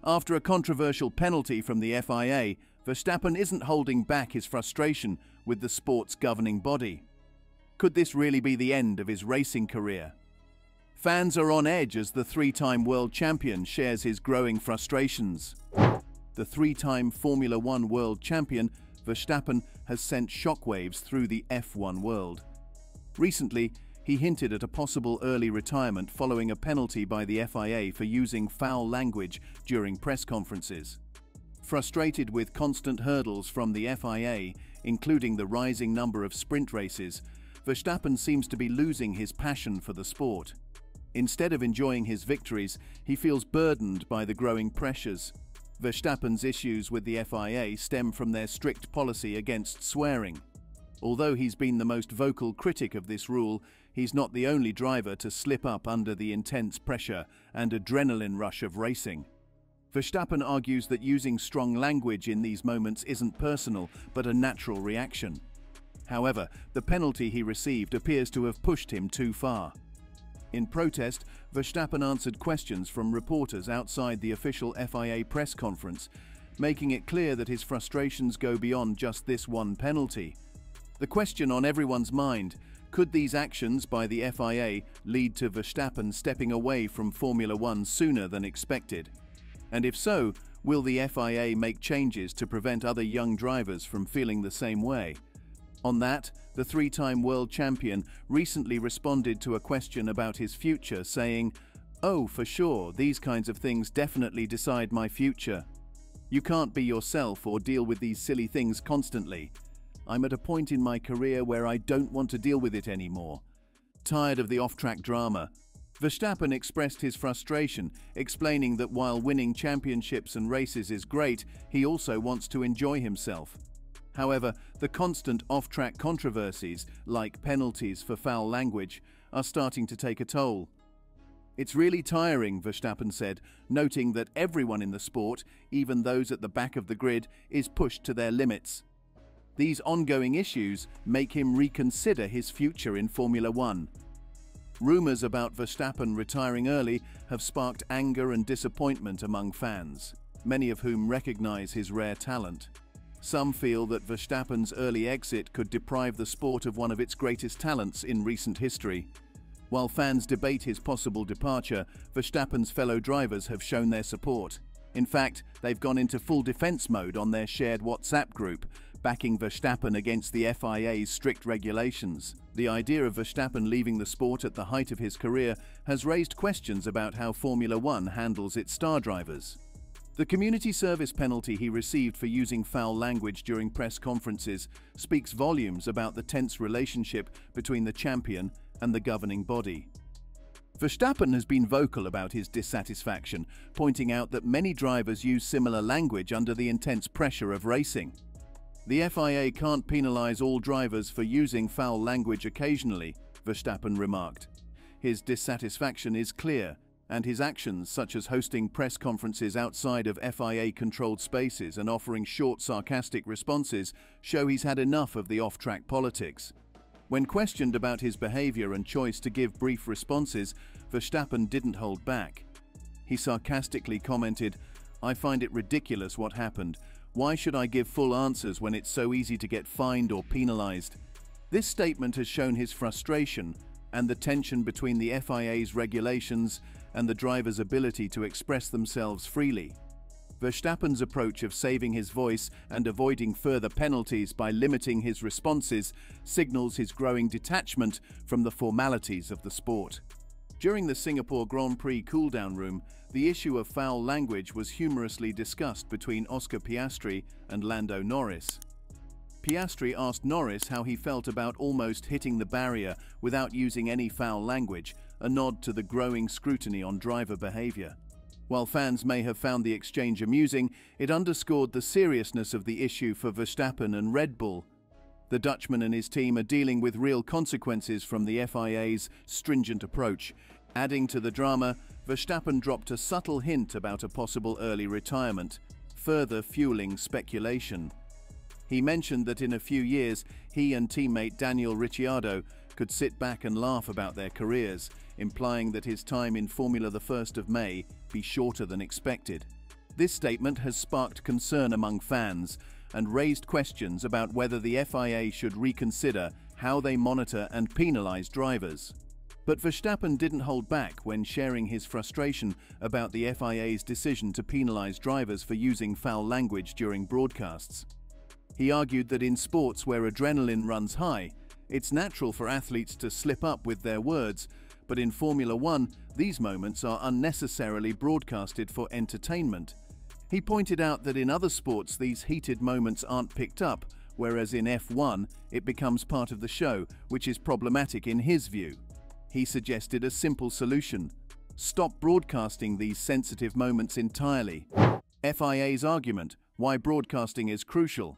After a controversial penalty from the FIA, Verstappen isn't holding back his frustration with the sport's governing body. Could this really be the end of his racing career? Fans are on edge as the three-time world champion shares his growing frustrations. The three-time Formula One world champion, Verstappen, has sent shockwaves through the F1 world. Recently, he hinted at a possible early retirement following a penalty by the FIA for using foul language during press conferences. Frustrated with constant hurdles from the FIA, including the rising number of sprint races, Verstappen seems to be losing his passion for the sport. Instead of enjoying his victories, he feels burdened by the growing pressures. Verstappen's issues with the FIA stem from their strict policy against swearing. Although he's been the most vocal critic of this rule, he's not the only driver to slip up under the intense pressure and adrenaline rush of racing. Verstappen argues that using strong language in these moments isn't personal, but a natural reaction. However, the penalty he received appears to have pushed him too far. In protest, Verstappen answered questions from reporters outside the official FIA press conference, making it clear that his frustrations go beyond just this one penalty. The question on everyone's mind: could these actions by the FIA lead to Verstappen stepping away from Formula One sooner than expected? And if so, will the FIA make changes to prevent other young drivers from feeling the same way? On that, the three-time world champion recently responded to a question about his future, saying, "Oh, for sure, these kinds of things definitely decide my future. You can't be yourself or deal with these silly things constantly. I'm at a point in my career where I don't want to deal with it anymore." Tired of the off-track drama, Verstappen expressed his frustration, explaining that while winning championships and races is great, he also wants to enjoy himself. However, the constant off-track controversies, like penalties for foul language, are starting to take a toll. "It's really tiring," Verstappen said, noting that everyone in the sport, even those at the back of the grid, is pushed to their limits. These ongoing issues make him reconsider his future in Formula One. Rumors about Verstappen retiring early have sparked anger and disappointment among fans, many of whom recognize his rare talent. Some feel that Verstappen's early exit could deprive the sport of one of its greatest talents in recent history. While fans debate his possible departure, Verstappen's fellow drivers have shown their support. In fact, they've gone into full defense mode on their shared WhatsApp group, backing Verstappen against the FIA's strict regulations. The idea of Verstappen leaving the sport at the height of his career has raised questions about how Formula One handles its star drivers. The community service penalty he received for using foul language during press conferences speaks volumes about the tense relationship between the champion and the governing body. Verstappen has been vocal about his dissatisfaction, pointing out that many drivers use similar language under the intense pressure of racing. The FIA can't penalize all drivers for using foul language occasionally, Verstappen remarked. His dissatisfaction is clear, and his actions, such as hosting press conferences outside of FIA-controlled spaces and offering short, sarcastic responses, show he's had enough of the off-track politics. When questioned about his behavior and choice to give brief responses, Verstappen didn't hold back. He sarcastically commented, "I find it ridiculous what happened. Why should I give full answers when it's so easy to get fined or penalized?" This statement has shown his frustration and the tension between the FIA's regulations and the driver's ability to express themselves freely. Verstappen's approach of saving his voice and avoiding further penalties by limiting his responses signals his growing detachment from the formalities of the sport. During the Singapore Grand Prix cool-down room, the issue of foul language was humorously discussed between Oscar Piastri and Lando Norris. Piastri asked Norris how he felt about almost hitting the barrier without using any foul language, a nod to the growing scrutiny on driver behavior. While fans may have found the exchange amusing, it underscored the seriousness of the issue for Verstappen and Red Bull. The Dutchman and his team are dealing with real consequences from the FIA's stringent approach. Adding to the drama, Verstappen dropped a subtle hint about a possible early retirement, further fueling speculation. He mentioned that in a few years, he and teammate Daniel Ricciardo could sit back and laugh about their careers, implying that his time in Formula the 1st of May be shorter than expected. This statement has sparked concern among fans and raised questions about whether the FIA should reconsider how they monitor and penalize drivers. But Verstappen didn't hold back when sharing his frustration about the FIA's decision to penalize drivers for using foul language during broadcasts. He argued that in sports where adrenaline runs high, it's natural for athletes to slip up with their words, but in Formula One, these moments are unnecessarily broadcasted for entertainment. He pointed out that in other sports these heated moments aren't picked up, whereas in F1 it becomes part of the show, which is problematic in his view. He suggested a simple solution: stop broadcasting these sensitive moments entirely. FIA's argument: why broadcasting is crucial.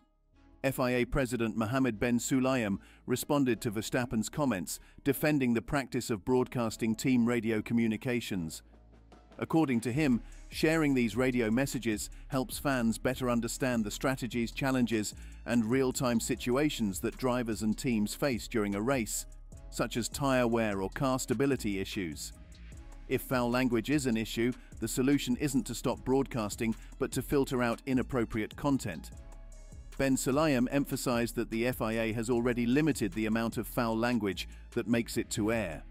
FIA President Mohammed Ben Sulayem responded to Verstappen's comments, defending the practice of broadcasting team radio communications. According to him, sharing these radio messages helps fans better understand the strategies, challenges, and real-time situations that drivers and teams face during a race, such as tyre wear or car stability issues. If foul language is an issue, the solution isn't to stop broadcasting, but to filter out inappropriate content. Ben Sulayem emphasized that the FIA has already limited the amount of foul language that makes it to air.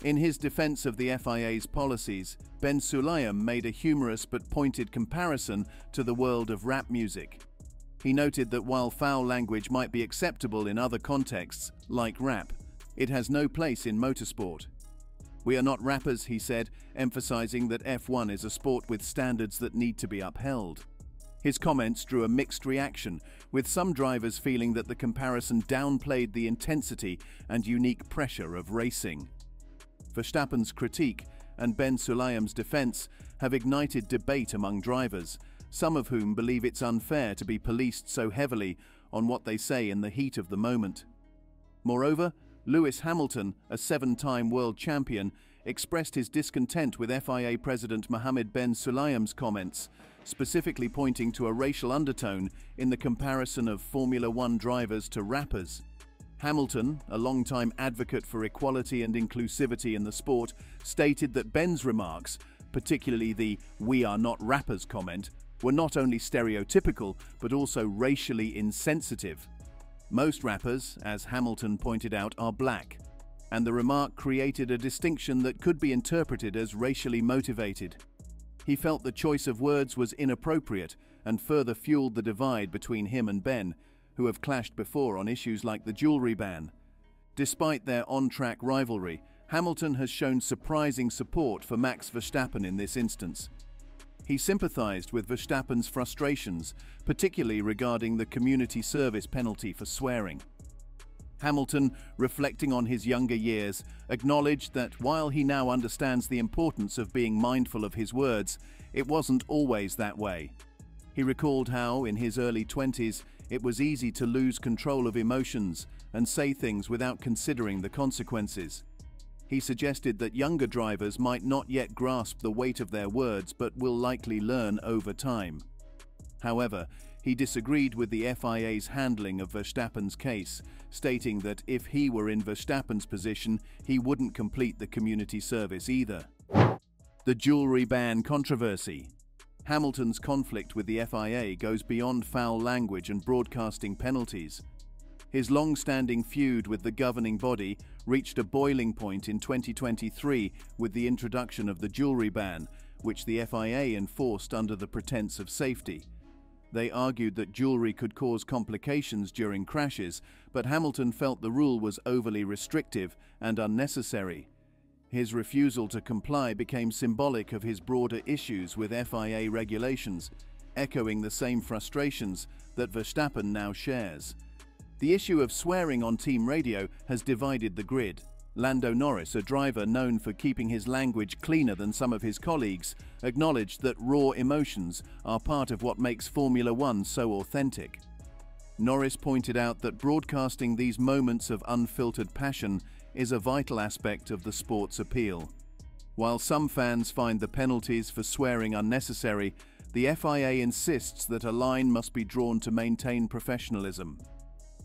In his defense of the FIA's policies, Ben Sulayem made a humorous but pointed comparison to the world of rap music. He noted that while foul language might be acceptable in other contexts, like rap, it has no place in motorsport. "We are not rappers," he said, emphasizing that F1 is a sport with standards that need to be upheld. His comments drew a mixed reaction, with some drivers feeling that the comparison downplayed the intensity and unique pressure of racing. Verstappen's critique and Ben Sulayem's defense have ignited debate among drivers, some of whom believe it's unfair to be policed so heavily on what they say in the heat of the moment. Moreover, Lewis Hamilton, a 7-time world champion, expressed his discontent with FIA President Mohammed Ben Sulayem's comments, specifically pointing to a racial undertone in the comparison of Formula One drivers to rappers. Hamilton, a longtime advocate for equality and inclusivity in the sport, stated that Ben's remarks, particularly the "we are not rappers" comment, were not only stereotypical but also racially insensitive. Most rappers, as Hamilton pointed out, are black, and the remark created a distinction that could be interpreted as racially motivated. He felt the choice of words was inappropriate and further fueled the divide between him and Ben, who have clashed before on issues like the jewelry ban. Despite their on-track rivalry, Hamilton has shown surprising support for Max Verstappen in this instance. He sympathized with Verstappen's frustrations, particularly regarding the community service penalty for swearing. Hamilton, reflecting on his younger years, acknowledged that while he now understands the importance of being mindful of his words, it wasn't always that way. He recalled how, in his early 20s, it was easy to lose control of emotions and say things without considering the consequences. He suggested that younger drivers might not yet grasp the weight of their words but will likely learn over time. However, he disagreed with the FIA's handling of Verstappen's case, stating that if he were in Verstappen's position, he wouldn't complete the community service either. The jewelry ban controversy. Hamilton's conflict with the FIA goes beyond foul language and broadcasting penalties. His long-standing feud with the governing body reached a boiling point in 2023 with the introduction of the jewelry ban, which the FIA enforced under the pretense of safety. They argued that jewelry could cause complications during crashes, but Hamilton felt the rule was overly restrictive and unnecessary. His refusal to comply became symbolic of his broader issues with FIA regulations, echoing the same frustrations that Verstappen now shares. The issue of swearing on team radio has divided the grid. Lando Norris, a driver known for keeping his language cleaner than some of his colleagues, acknowledged that raw emotions are part of what makes Formula One so authentic. Norris pointed out that broadcasting these moments of unfiltered passion is a vital aspect of the sport's appeal. While some fans find the penalties for swearing unnecessary, the FIA insists that a line must be drawn to maintain professionalism.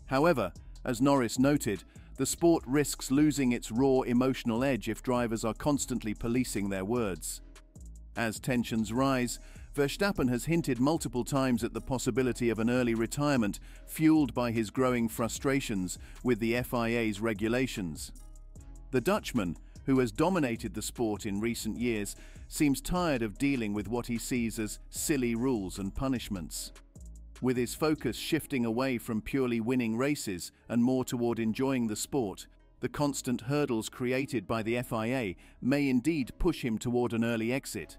However, as Norris noted, the sport risks losing its raw emotional edge if drivers are constantly policing their words. As tensions rise, Verstappen has hinted multiple times at the possibility of an early retirement, fueled by his growing frustrations with the FIA's regulations. The Dutchman, who has dominated the sport in recent years, seems tired of dealing with what he sees as silly rules and punishments. With his focus shifting away from purely winning races and more toward enjoying the sport, the constant hurdles created by the FIA may indeed push him toward an early exit.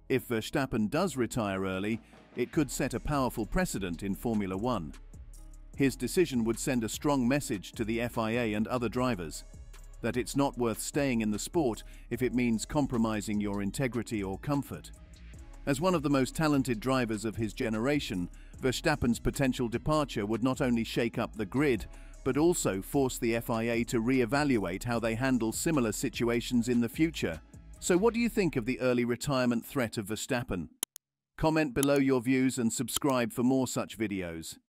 If Verstappen does retire early, it could set a powerful precedent in Formula One. His decision would send a strong message to the FIA and other drivers that it's not worth staying in the sport if it means compromising your integrity or comfort. As one of the most talented drivers of his generation, Verstappen's potential departure would not only shake up the grid, but also force the FIA to re-evaluate how they handle similar situations in the future. So what do you think of the early retirement threat of Verstappen? Comment below your views and subscribe for more such videos.